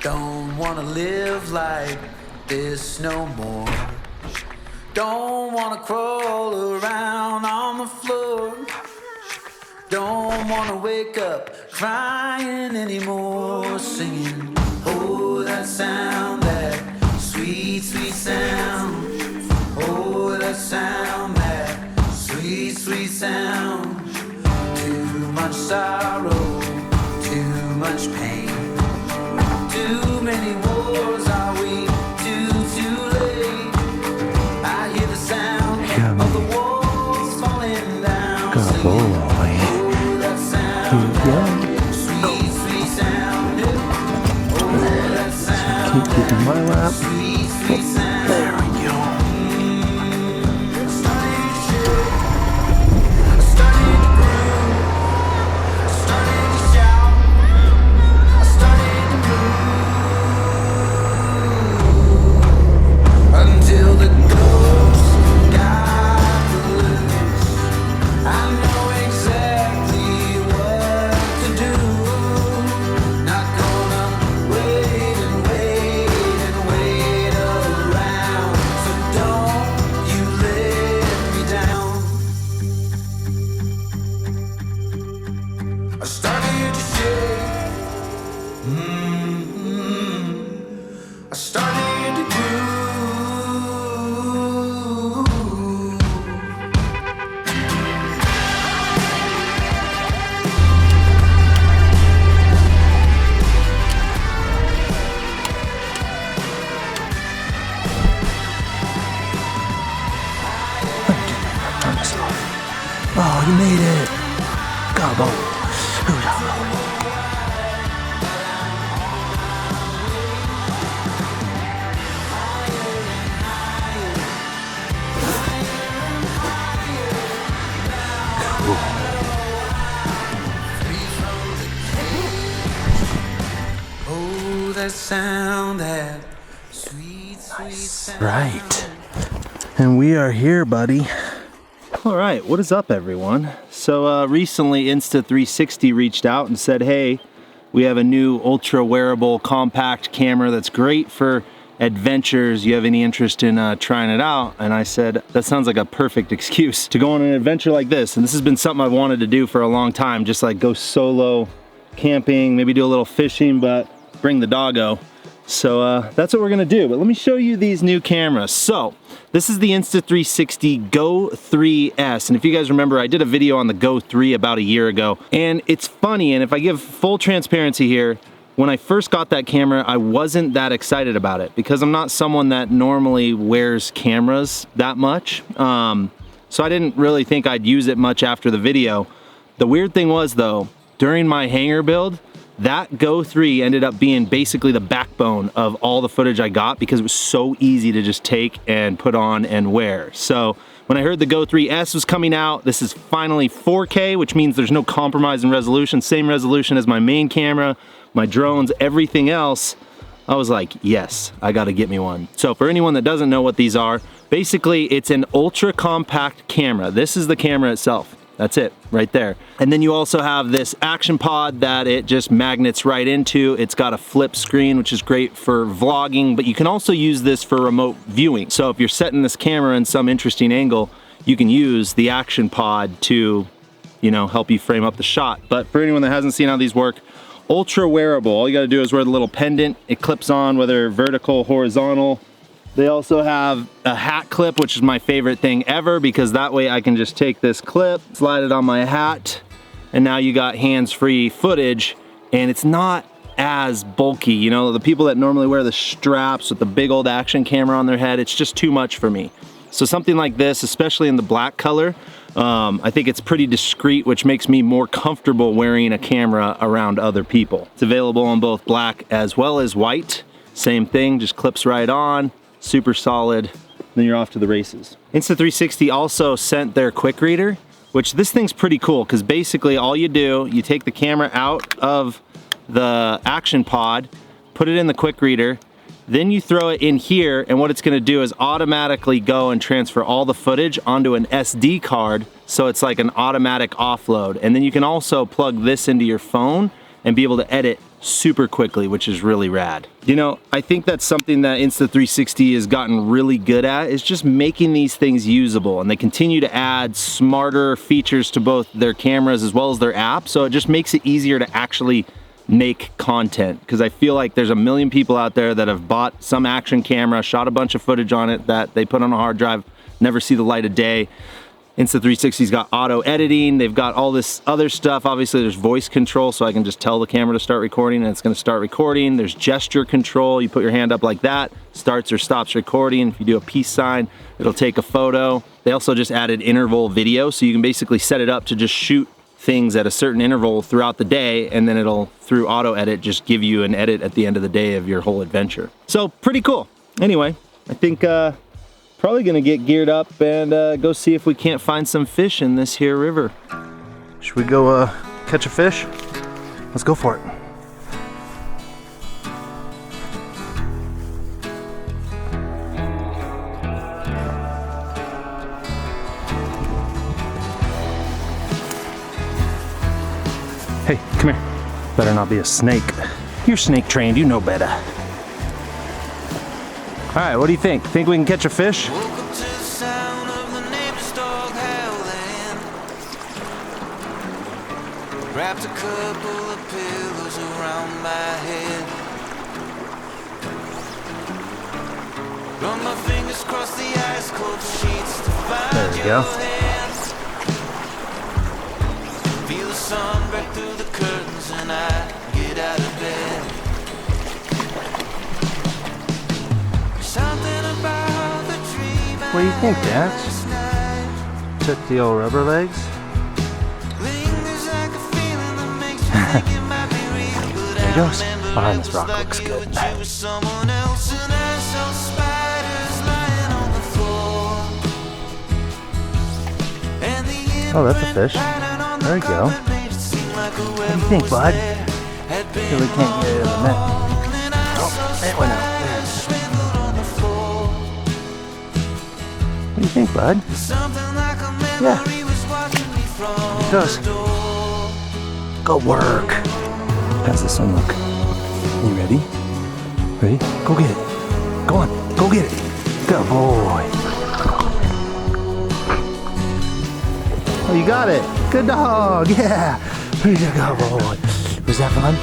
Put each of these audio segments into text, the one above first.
Don't wanna live like this no more. Don't wanna crawl around on the floor. Don't wanna wake up crying anymore. Singing, oh, that sound, that sweet, sweet sound. Oh, that sound, that sweet, sweet sound. Too much sorrow, too much pain. Too many wars, are we too late? I hear the sound of the walls falling down. Singing, oh, that sound, that sweet, sweet sound. Oh, that sound, Keep it in my lap. sweet, sweet sound. There we go. Until the ghost got loose, I know exactly what to do. Not gonna wait and wait and wait around. So don't you let me down. I started to shake. I started to groove. Oh, you made it. Gobble. Oh, that sound, that sweet, sweet sound. Right. And we are here, buddy. All right, what is up, everyone? So recently Insta360 reached out and said, hey, we have a new ultra wearable compact camera that's great for adventures. You have any interest in trying it out? And I said, that sounds like a perfect excuse to go on an adventure like this. And this has been something I've wanted to do for a long time, just like go solo camping, maybe do a little fishing, but bring the doggo. So that's what we're gonna do. But let me show you these new cameras. So this is the Insta360 Go 3S. And if you guys remember, I did a video on the Go 3 about a year ago. And it's funny, and if I give full transparency here, when I first got that camera, I wasn't that excited about it because I'm not someone that normally wears cameras that much. So I didn't really think I'd use it much after the video. The weird thing was though, during my hangar build, that Go 3 ended up being basically the backbone of all the footage I got because it was so easy to just take and put on and wear. So when I heard the Go 3S was coming out, this is finally 4K, which means there's no compromise in resolution, same resolution as my main camera, my drones, everything else. I was like, yes, I gotta get me one. So for anyone that doesn't know what these are, basically it's an ultra compact camera. This is the camera itself. That's it, right there. And then you also have this action pod that it just magnets right into. It's got a flip screen, which is great for vlogging, but you can also use this for remote viewing. So if you're setting this camera in some interesting angle, you can use the action pod to, you know, help you frame up the shot. But for anyone that hasn't seen how these work, ultra wearable. All you gotta do is wear the little pendant. It clips on, whether vertical, horizontal. They also have a hat clip, which is my favorite thing ever because that way I can just take this clip, slide it on my hat, and now you got hands-free footage, and it's not as bulky. You know, the people that normally wear the straps with the big old action camera on their head, it's just too much for me. So something like this, especially in the black color, I think it's pretty discreet, which makes me more comfortable wearing a camera around other people. It's available on both black as well as white. Same thing, just clips right on. Super solid, then you're off to the races. Insta360 also sent their quick reader, which this thing's pretty cool because basically all you do, you take the camera out of the action pod, put it in the quick reader, then you throw it in here, and what it's gonna do is automatically go and transfer all the footage onto an SD card, so it's like an automatic offload. And then you can also plug this into your phone and be able to edit super quickly, which is really rad. You know, I think that's something that Insta360 has gotten really good at, is just making these things usable, and they continue to add smarter features to both their cameras as well as their app, so it just makes it easier to actually make content, because I feel like there's a million people out there that have bought some action camera, shot a bunch of footage on it that they put on a hard drive, never see the light of day. Insta360's got auto editing, they've got all this other stuff. Obviously there's voice control, so I can just tell the camera to start recording and it's gonna start recording. There's gesture control, you put your hand up like that, starts or stops recording. If you do a peace sign, it'll take a photo. They also just added interval video, so you can basically set it up to just shoot things at a certain interval throughout the day, and then it'll, through auto edit, just give you an edit at the end of the day of your whole adventure. So pretty cool. Anyway, I think probably gonna get geared up and go see if we can't find some fish in this here river. Should we go catch a fish? Let's go for it. Hey, come here. Better not be a snake. You're snake trained, you know better. All right, what do you think? Think we can catch a fish? Woke up to the sound of the neighbor's dog howling. Wrapped a couple of pillows around my head. Run my fingers across the ice cold sheets to find There we your go. hands. Feel the sun break through the curtains and I get out of bed. Something about the dream. What do you think, Dax? Took the old rubber legs? Lingers like a feeling that makes you think it might be real. But There he goes. I remember Behind it this was rock like looks you good. and you were someone else, and I saw spiders lying on the floor. And the Oh, that's a imprint fish. pattern on There the you go. carpet made it seem like What whoever do you think, was bud? there had been Sure we can't get it in the net. wrong. And I Oh, saw it went out. spiders sprinkled on the floor. What do you think, bud? Something like a Yeah. memory was watching me from It does. the door. Go work. How's this one look? You ready? Ready? Go get it. Go on. Go get it. Good boy. Oh, you got it. Good dog. Yeah. There you go, boy. Was that fun?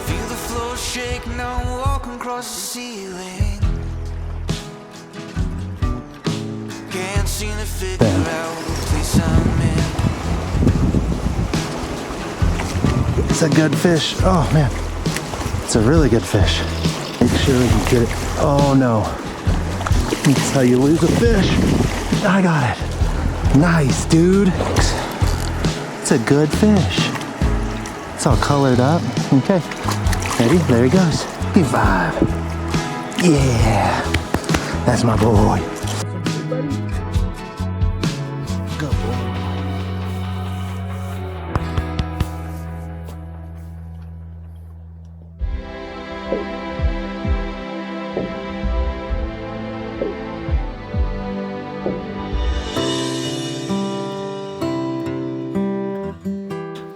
Feel the floor shake now I'm walking across the ceiling. Can't seem to figure out the place I'm in. It's a good fish. Oh, man. It's a really good fish. Make sure we can get it. Oh, no. That's how you lose a fish. I got it. Nice, dude. It's a good fish. It's all colored up. Okay. Ready? There he goes. Give 5. Yeah. That's my boy. Good boy.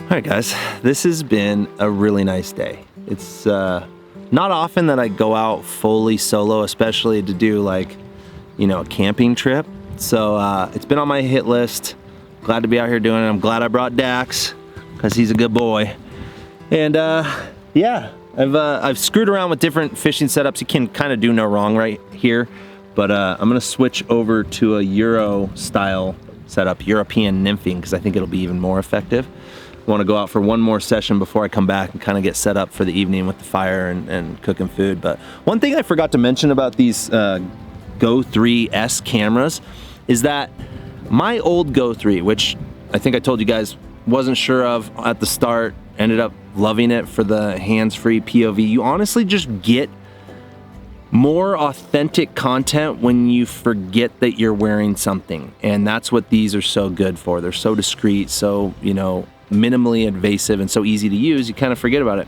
All right, guys, this has been a really nice day. It's not often that I go out fully solo, especially to do like, you know, a camping trip. So it's been on my hit list. Glad to be out here doing it. I'm glad I brought Dax because he's a good boy. And yeah, I've screwed around with different fishing setups. You can kind of do no wrong right here, but I'm gonna switch over to a Euro style setup, European nymphing, because I think it'll be even more effective. I want to go out for one more session before I come back and kind of get set up for the evening with the fire and cooking food. But one thing I forgot to mention about these Go 3S cameras is that my old Go 3, which I think I told you guys wasn't sure of at the start, ended up loving it for the hands-free POV. You honestly just get more authentic content when you forget that you're wearing something. And that's what these are so good for. They're so discreet, so, you know, minimally invasive and so easy to use, you kind of forget about it.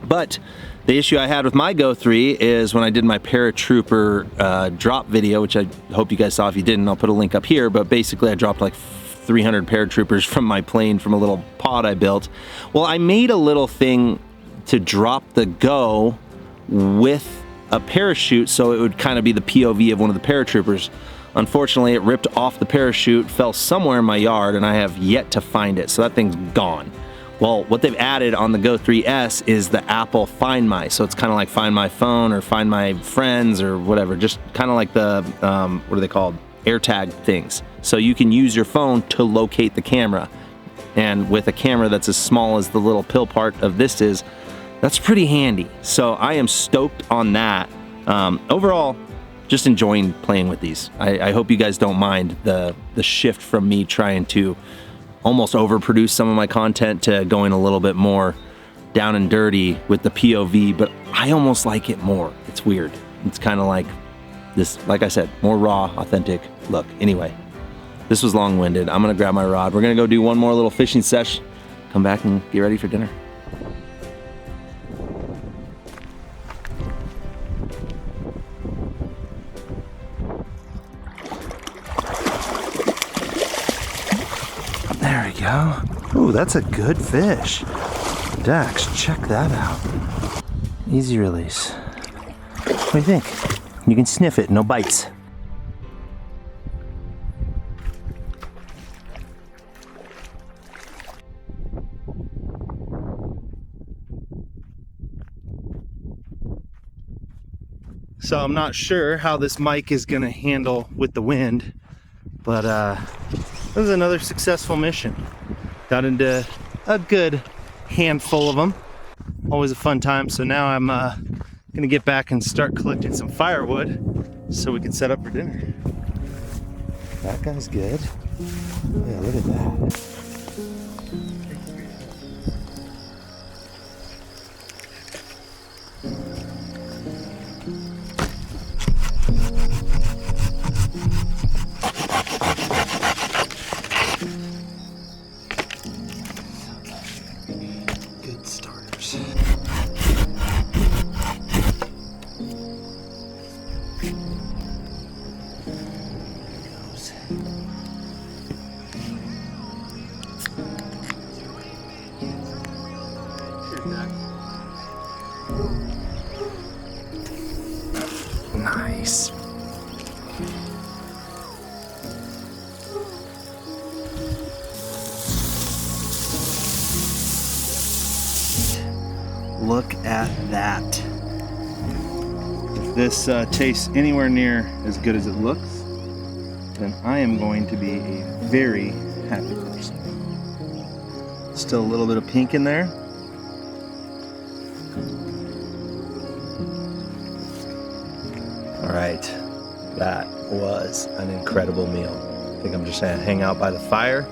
But The issue I had with my Go 3 is when I did my paratrooper drop video, which I hope you guys saw. If you didn't, I'll put a link up here, but basically I dropped like 300 paratroopers from my plane from a little pod I built. Well, I made a little thing to drop the Go with a parachute so it would kind of be the POV of one of the paratroopers. Unfortunately, it ripped off the parachute, fell somewhere in my yard, and I have yet to find it, so that thing's gone. Well, what they've added on the Go 3S is the Apple Find My, so it's kind of like Find My Phone or Find My Friends or whatever, just kind of like the, what are they called? AirTag things. So you can use your phone to locate the camera. And with a camera that's as small as the little pill part of this is, that's pretty handy. So I am stoked on that. Overall, just enjoying playing with these. I hope you guys don't mind the shift from me trying to almost overproduce some of my content to going a little bit more down and dirty with the POV, but I almost like it more. It's weird. It's kind of like this, like I said, more raw, authentic look. Anyway, this was long-winded. I'm gonna grab my rod. We're gonna go do one more little fishing session, come back and get ready for dinner. There we go. Ooh, that's a good fish. Dax, check that out. Easy release. What do you think? You can sniff it, no bites. So I'm not sure how this mic is gonna handle with the wind, but this is another successful mission. Got into a good handful of them. Always a fun time. So now I'm gonna get back and start collecting some firewood so we can set up for dinner. That guy's good. Yeah, look at that. Good starters. Nice. Look at that. If this tastes anywhere near as good as it looks, then I am going to be a very happy person. Still a little bit of pink in there. All right, that was an incredible meal. I think I'm just gonna hang out by the fire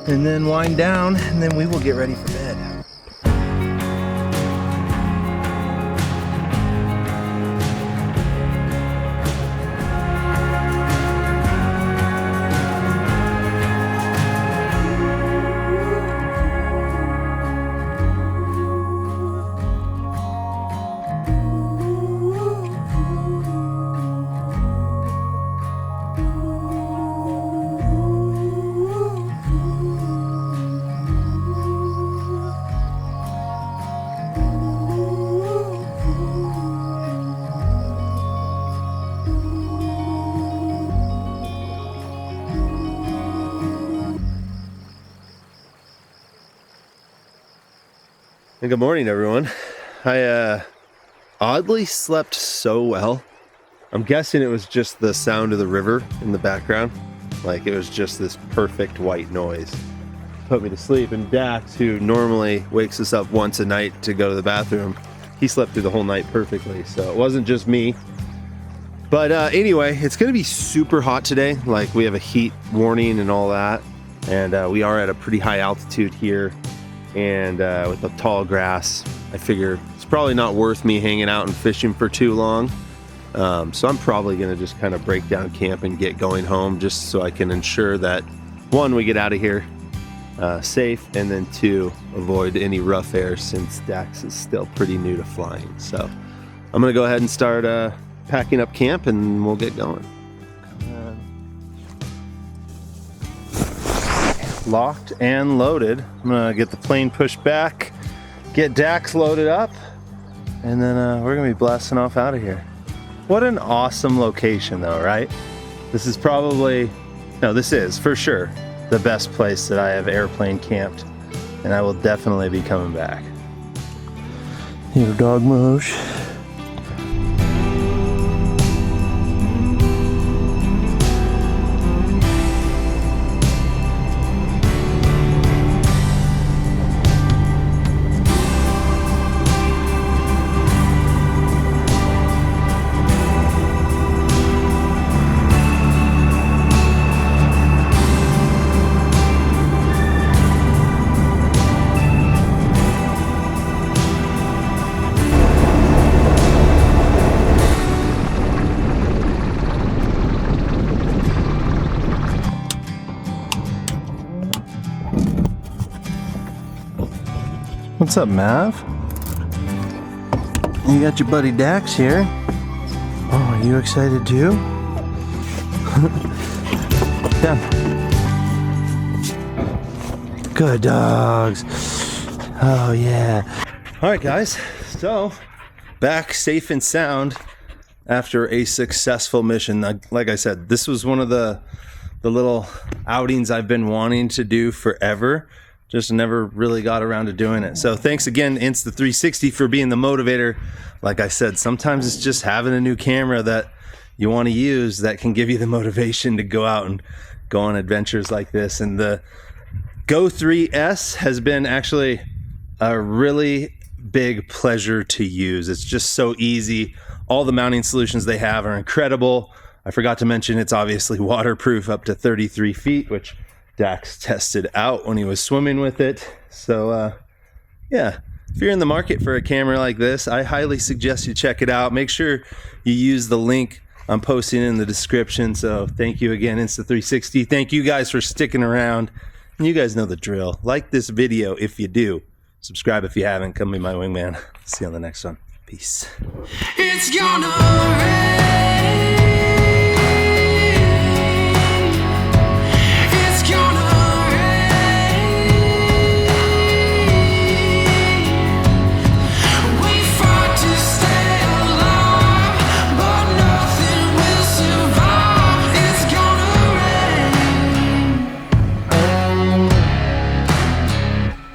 and then wind down, and then we will get ready for bed. Good morning, everyone. I oddly slept so well. I'm guessing it was just the sound of the river in the background. Like it was just this perfect white noise. Put me to sleep, and Dax, who normally wakes us up once a night to go to the bathroom, he slept through the whole night perfectly. So it wasn't just me. But anyway, it's gonna be super hot today. Like we have a heat warning and all that. And we are at a pretty high altitude here. And with the tall grass, I figure it's probably not worth me hanging out and fishing for too long. So I'm probably gonna just kind of break down camp and get going home, just so I can ensure that, one, we get out of here, safe, and then 2, avoid any rough air since Dax is still pretty new to flying. So I'm gonna go ahead and start packing up camp and we'll get going. Locked and loaded. I'm gonna get the plane pushed back, get Dax loaded up, and then we're gonna be blasting off out of here. What an awesome location though, right? This is probably, no, this is for sure the best place that I have airplane camped, and I will definitely be coming back. Here, dog mosh. What's up, Mav? You got your buddy Dax here. Oh, are you excited too? Down. Good dogs. Oh yeah. All right, guys. So back safe and sound after a successful mission. Like I said, this was one of the little outings I've been wanting to do forever. Just never really got around to doing it. So thanks again, Insta360, for being the motivator. Like I said, sometimes it's just having a new camera that you want to use that can give you the motivation to go out and go on adventures like this. And the Go 3S has been actually a really big pleasure to use. It's just so easy. All the mounting solutions they have are incredible. I forgot to mention it's obviously waterproof up to 33 feet, which Dax tested out when he was swimming with it. So yeah, if you're in the market for a camera like this, I highly suggest you check it out. Make sure you use the link I'm posting in the description. So thank you again, Insta360. Thank you guys for sticking around. And you guys know the drill. Like this video if you do. Subscribe if you haven't. Come be my wingman. See you on the next one. Peace. It's gonna rain.